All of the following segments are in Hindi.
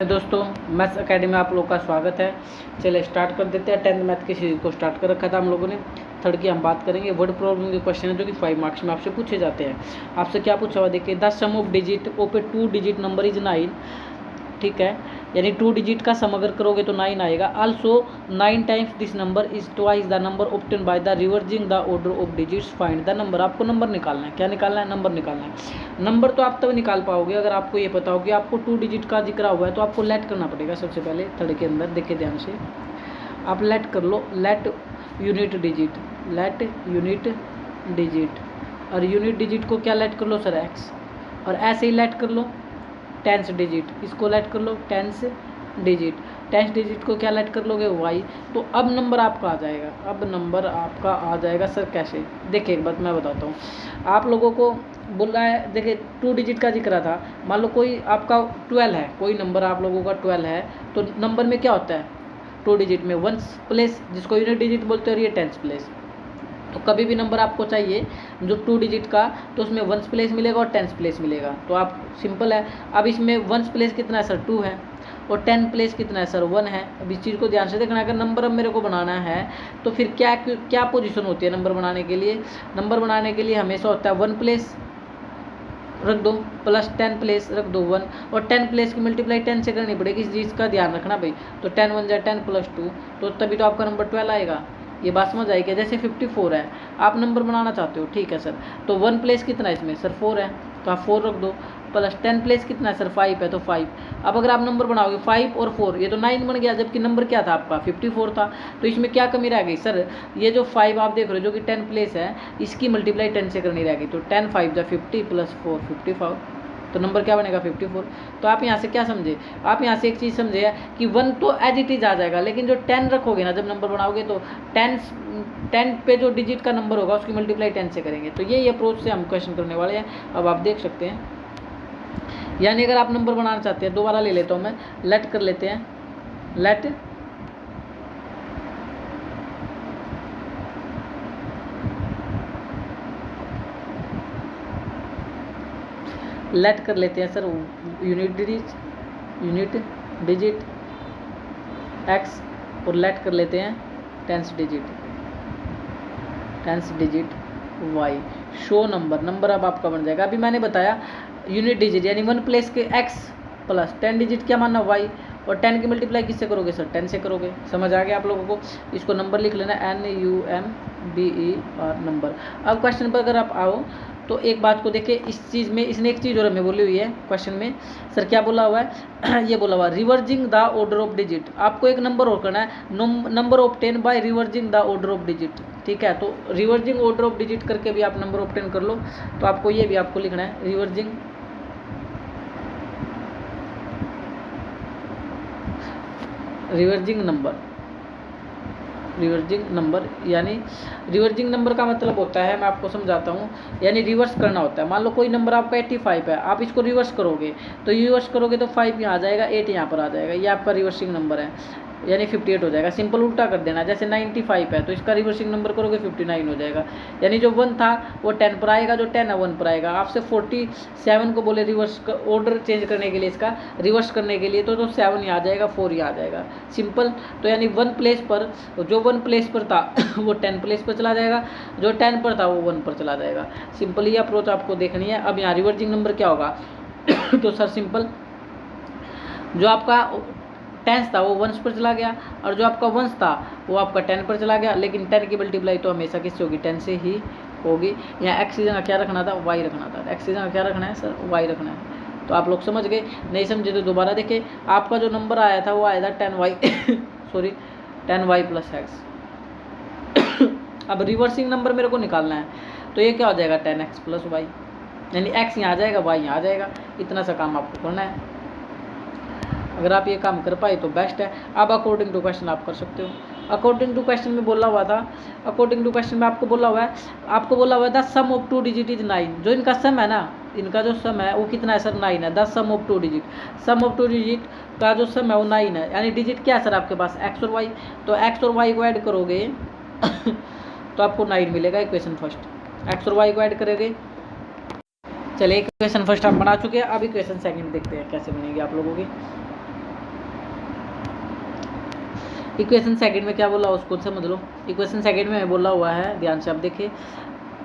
दोस्तों, मैथ्स एकेडमी में आप लोग का स्वागत है। चलिए स्टार्ट कर देते हैं। 10th मैथ की सीरीज को स्टार्ट कर रखा था हम लोगों ने। थर्ड की हम बात करेंगे। वर्ड प्रॉब्लम के क्वेश्चन है जो कि 5 मार्क्स में आपसे पूछे जाते हैं। आपसे क्या पूछा हुआ देखिए, the sum of digit of a 2 digit number is 9। ठीक है, यानी 2 डिजिट का सम अगर करोगे तो 9 आएगा। Also 9 times this number is twice the number obtain by the reversing the order of digits. Find the number. आपको नंबर निकालना है। क्या निकालना है? नंबर निकालना है। नंबर तो आप तब निकाल पाओगे अगर आपको ये पता हो कि आपको 2 डिजिट का जिक्र हुआ है तो आपको लेट करना पड़ेगा। सबसे पहले थर्ड के अंदर देखिए ध्यान से, आप लेट कर लो। Let unit digit, let unit digit. और यूनिट डिजिट को क्या लेट कर लो सर? एक्स। और ऐसे ही लेट कर लो टेंस डिजिट, इसको लेट कर लो टेंस डिजिट। टेंस डिजिट को क्या लेट कर लोगे? वाई। तो अब नंबर आपका आ जाएगा। अब नंबर आपका आ जाएगा सर कैसे? देखिए एक बात मैं बताता हूँ आप लोगों को। बोला है देखिए 2 डिजिट का जिक्र था। मान लो कोई आपका 12 है, कोई नंबर आप लोगों का 12 है, तो नंबर में क्या होता है? 2 डिजिट में 1 प्लेस, जिसको यूनिट डिजिट बोलते हैं, और ये 10 प्लेस। तो कभी भी नंबर आपको चाहिए जो 2 डिजिट का, तो उसमें 1 प्लेस मिलेगा और 10 प्लेस मिलेगा। तो आप सिंपल है। अब इसमें 1 प्लेस कितना है सर? 2 है। और 10 प्लेस कितना है सर? 1 है। अब इस चीज़ को ध्यान से देखना। अगर नंबर अब मेरे को बनाना है तो फिर क्या क्या पोजीशन होती है नंबर बनाने के लिए? नंबर बनाने के लिए हमेशा होता है 1 प्लेस रख दो प्लस 10 प्लेस रख दो 1, और 10 प्लेस की मल्टीप्लाई 10 से करनी पड़ेगी। इस चीज़ का ध्यान रखना भाई। तो 10 1 जा 10 प्लस 2, तो तभी तो आपका नंबर 12 आएगा। ये बात समझ आएगी। जैसे 54 है, आप नंबर बनाना चाहते हो, ठीक है सर, तो 1 प्लेस कितना है इसमें सर? 4 है, तो आप 4 रख दो। प्लस 10 प्लेस कितना है सर? 5 है, तो 5। अब अगर आप नंबर बनाओगे 5 और 4, ये तो 9 बन गया, जबकि नंबर क्या था आपका? 54 था। तो इसमें क्या कमी रह गई सर? ये जो 5 आप देख रहे हो जो कि 10 प्लेस है, इसकी मल्टीप्लाई 10 से करनी रह गई। तो 10 5 जा 50 प्लस 4 55, तो नंबर क्या बनेगा? 54। तो आप यहाँ से क्या समझे? आप यहाँ से एक चीज़ समझे कि 1 तो एज इट इज आ जाएगा, लेकिन जो 10 रखोगे ना जब नंबर बनाओगे, तो 10 पे जो डिजिट का नंबर होगा उसकी मल्टीप्लाई 10 से करेंगे। तो ये अप्रोच से हम क्वेश्चन करने वाले हैं। अब आप देख सकते हैं, यानी अगर आप नंबर बनाना चाहते हैं, दोबारा ले लेता हूँ मैं, लेट कर लेते हैं। लेट लेट कर लेते हैं सर यूनिट डिजिट एक्स, और लेट कर लेते हैं tens digit Y. Show number अब आपका बन जाएगा। अभी मैंने बताया यूनिट डिजिट यानी 1 प्लेस के एक्स प्लस 10 डिजिट क्या मानना? वाई। और 10 की मल्टीप्लाई किससे करोगे सर? 10 से करोगे। समझ आ गया आप लोगों को? इसको नंबर लिख लेना, NUMBER नंबर। अब क्वेश्चन पर अगर आप आओ तो एक बात को देखिए, इस चीज़ में इसने एक चीज़ और हमें बोली हुई है क्वेश्चन में। सर क्या बोला हुआ है? ये बोला हुआ reversing the order of digit. आपको एक नंबर और करना है, number obtain by reversing the order of digit. ठीक है, तो रिवर्जिंग ऑर्डर ऑफ डिजिट करके भी आप नंबर ऑब्टेन कर लो। तो आपको ये भी आपको लिखना है रिवर्जिंग नंबर। यानी रिवर्जिंग नंबर का मतलब होता है, मैं आपको समझाता हूँ, यानी रिवर्स करना होता है। मान लो कोई नंबर आपका 85 है, आप इसको रिवर्स करोगे, तो रिवर्स करोगे तो 5 यहाँ आ जाएगा, 8 यहाँ पर आ जाएगा। ये आपका रिवर्सिंग नंबर है, यानी 58 हो जाएगा। सिंपल उल्टा कर देना। जैसे 95 है तो इसका रिवर्सिंग नंबर करोगे 59 हो जाएगा। यानी जो 1 था वो 10 पर आएगा, जो 10 है 1 पर आएगा। आपसे 47 को बोले रिवर्स ऑर्डर चेंज करने के लिए, इसका रिवर्स करने के लिए, तो 7 यहाँ आ जाएगा, 4 यहाँ आ जाएगा। सिंपल। तो यानी 1 प्लेस पर, जो 1 प्लेस पर था वो 10 प्लेस पर चला जाएगा, जो 10 पर था वो 1 पर चला जाएगा। सिंपल ही अप्रोच आपको देखनी है। अब यहाँ रिवर्सिंग नंबर क्या होगा? तो सर सिंपल, जो आपका 10 था वो 1 पर चला गया, और जो आपका 1 था वो आपका 10 पर चला गया। लेकिन 10 की मल्टीप्लाई तो हमेशा किससे होगी? 10 से ही होगी। यहाँ एक्स की जगह क्या रखना था? वाई रखना था। एक्स की जगह क्या रखना है सर? वाई रखना है। तो आप लोग समझ गए। नहीं समझे तो दोबारा देखें। आपका जो नंबर आया था वो आया था 10y sorry 10y plus x. अब रिवर्सिंग नंबर मेरे को निकालना है, तो ये क्या हो जाएगा? 10x प्लस वाई, यानी x यहाँ आ जाएगा, y यहाँ आ जाएगा। इतना सा काम आपको करना है। अगर आप ये काम कर पाए तो बेस्ट है। अब अकॉर्डिंग टू क्वेश्चन आप कर सकते हो। अकॉर्डिंग टू क्वेश्चन में बोला हुआ था, अकॉर्डिंग टू क्वेश्चन में आपको बोला हुआ है the sum of 2 digit is 9। जो इनका सम है ना, इनका जो सम है वो कितना है सर? 9 है। The sum of 2 digit, sum of 2 digit का जो सम है वो 9 है। यानी डिजिट क्या है सर आपके पास? एक्स और वाई। तो एक्स और वाई को ऐड करोगे तो आपको 9 मिलेगा। इक्वेशन फर्स्ट एक्स और वाई को ऐड करोगे। चलिए इक्वेशन फर्स्ट हम बना चुके हैं। अब इक्वेशन सेकंड देखते हैं कैसे बनेगी आप लोगों की। इक्वेशन सेकंड में क्या बोला उसको समझ लो। इक्वेशन सेकंड में बोला हुआ है, ध्यान से आप देखिए,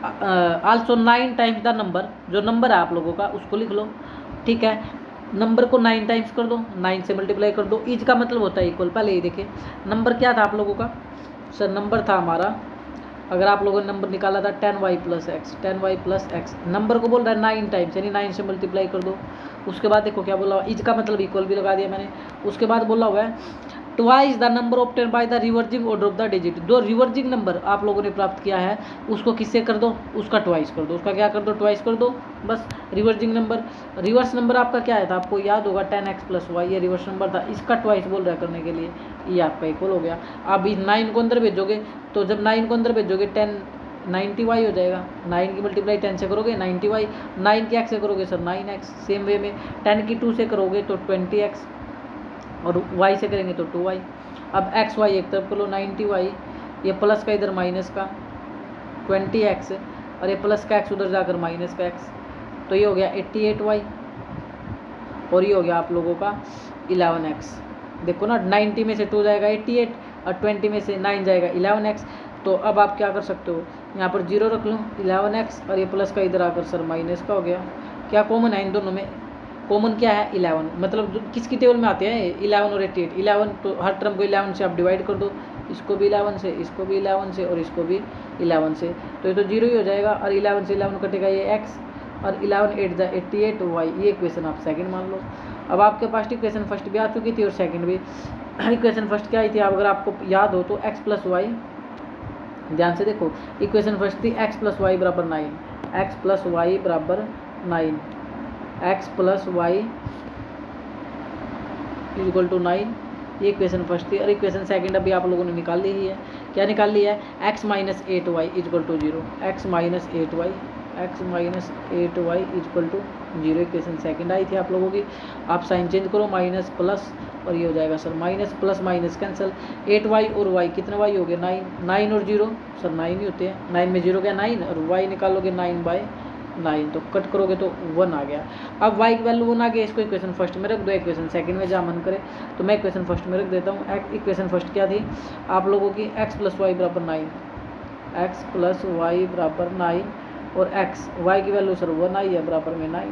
आल्सो 9 टाइम्स द नंबर, जो नंबर है आप लोगों का उसको लिख लो, ठीक है। नंबर को 9 टाइम्स कर दो, 9 से मल्टीप्लाई कर दो। ईच का मतलब होता है इक्वल। पहले ये देखिए नंबर क्या था आप लोगों का, सर नंबर था हमारा, अगर आप लोगों ने नंबर निकाला था 10y + x, 10y + x, number को बोल रहा है 9 टाइम्स, यानी 9 से मल्टीप्लाई कर दो। उसके बाद देखो क्या बोला हुआ, इज का मतलब इक्वल भी लगा दिया मैंने। उसके बाद बोला हुआ है twice the number obtain by the reversing order of the digit, जो रिवर्जिंग नंबर आप लोगों ने प्राप्त किया है उसको किससे कर दो, उसका ट्वाइस कर दो। उसका क्या कर दो, ट्वाइस कर दो, बस। रिवर्जिंग नंबर, रिवर्स नंबर आपका क्या है था, आपको याद होगा 10x + y, ये रिवर्स नंबर था, इसका ट्वाइस बोल रहा है करने के लिए, ये आपका इक्वल हो गया। आप इस 9 को अंदर भेजोगे, तो जब 9 को अंदर भेजोगे 10 90y हो जाएगा। 9 की मल्टीप्लाई 10 से करोगे 90y, 9 की x से करोगे सर 9x। सेम वे में 10 की 2 से करोगे तो 20x, और y से करेंगे तो 2y। अब x y एक तरफ कर लो, 90y, ये प्लस का इधर माइनस का 20x, और ये प्लस का x उधर जाकर माइनस का x, तो ये हो गया 88y, और ये हो गया आप लोगों का 11x। देखो ना, 90 में से 2 जाएगा 88, और 20 में से 9 जाएगा 11x। तो अब आप क्या कर सकते हो, यहाँ पर 0 रख लो, 11x, और ये प्लस का इधर आकर सर माइनस का हो गया। क्या कॉमन है इन दोनों में, कॉमन क्या है 11, मतलब जो किसकी टेबल में आते हैं 11 और 88, 11, तो हर टर्म को 11 से आप डिवाइड कर दो, इसको भी 11 से, इसको भी 11 से, और इसको भी 11 से, तो ये तो 0 ही हो जाएगा। और 11 से 11 कटेगा ये x, और 11 8 द 88y, ये इक्वेशन आप सेकंड मान लो। अब आपके पास इक्वेशन फर्स्ट भी आ चुकी थी और सेकंड भी। इक्वेशन फर्स्ट क्या आई थी, अगर आपको याद हो तो x + y, ध्यान से देखो, इक्वेशन फर्स्ट थी x + y = 9, x + y = 9, x + y = 9, ये इक्वेशन फर्स्ट थी। और इक्वेशन सेकंड अभी आप लोगों ने निकाल ली है, क्या निकाल ली है, x - 8y = 0, x - 8y, x - 8y = 0, equation second आई थी आप लोगों की। आप साइन चेंज करो, माइनस प्लस, और ये हो जाएगा sir minus plus minus cancel, 8y और y, कितने y हो गए 9, 9 और 0 सर 9 ही होते हैं, 9 में 0 गया 9, और y निकालोगे 9/9, तो कट करोगे तो 1 आ गया। अब y की वैल्यू 1 आ गया, इसको इक्वेशन फर्स्ट में रख दो, इक्वेशन सेकंड में जहाँ मन करे, तो मैं इक्वेशन फर्स्ट में रख देता हूँ। इक्वेशन फर्स्ट क्या थी आप लोगों की, x + y = 9, x + y = 9, और y की वैल्यू सर 1 आई है, बराबर में 9,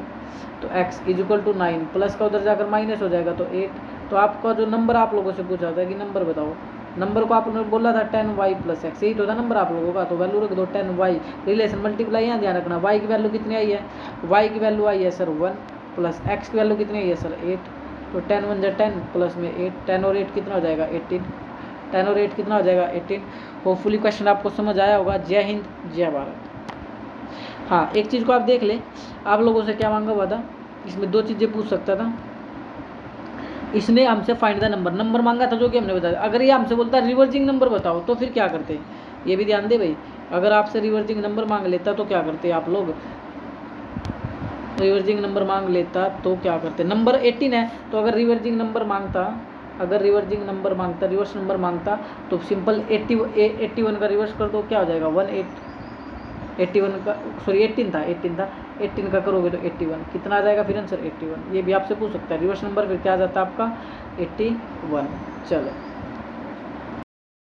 तो x = 9, प्लस का उधर जाकर माइनस हो जाएगा तो 8। तो आपका जो नंबर आप लोगों से पूछा था कि नंबर बताओ, नंबर को आपने बोला था 10y + x, यही तो था नंबर आप लोगों का, तो वैल्यू रख दो 10y, रिलेशन मल्टीप्लाई यहाँ ध्यान रखना। y की वैल्यू कितनी आई है, y की वैल्यू आई है सर 1, प्लस x की वैल्यू कितनी आई है सर 8, तो 10 × 1 = 10, प्लस में 8, 10 और 8 कितना हो जाएगा 18, 10 और 8 कितना हो जाएगा 18। होपफुली क्वेश्चन आपको समझ आया होगा। जय हिंद, जय भारत। हाँ, एक चीज़ को आप देख ले, आप लोगों से क्या मांगा हुआ था, इसमें 2 चीज़ें पूछ सकता था। इसने हमसे फाइंड द नंबर मांगा था, जो कि हमने बताया। अगर ये हमसे बोलता रिवर्जिंग नंबर बताओ तो फिर क्या करते, ये भी ध्यान दे भाई। अगर आपसे रिवर्जिंग नंबर मांग लेता तो क्या करते आप लोग, रिवर्जिंग नंबर मांग लेता तो क्या करते, नंबर 18 है, तो अगर रिवर्जिंग नंबर मांगता, अगर रिवर्जिंग नंबर मांगता, रिवर्स नंबर मांगता, तो सिंपल 81 का रिवर्स कर दो, क्या हो जाएगा 81 का, सॉरी 18 था, 18 का करोगे तो 81, कितना आ जाएगा फिर आंसर 81। ये भी आपसे पूछ सकता है, रिवर्स नंबर फिर क्या आ जाता है आपका 81। चलो।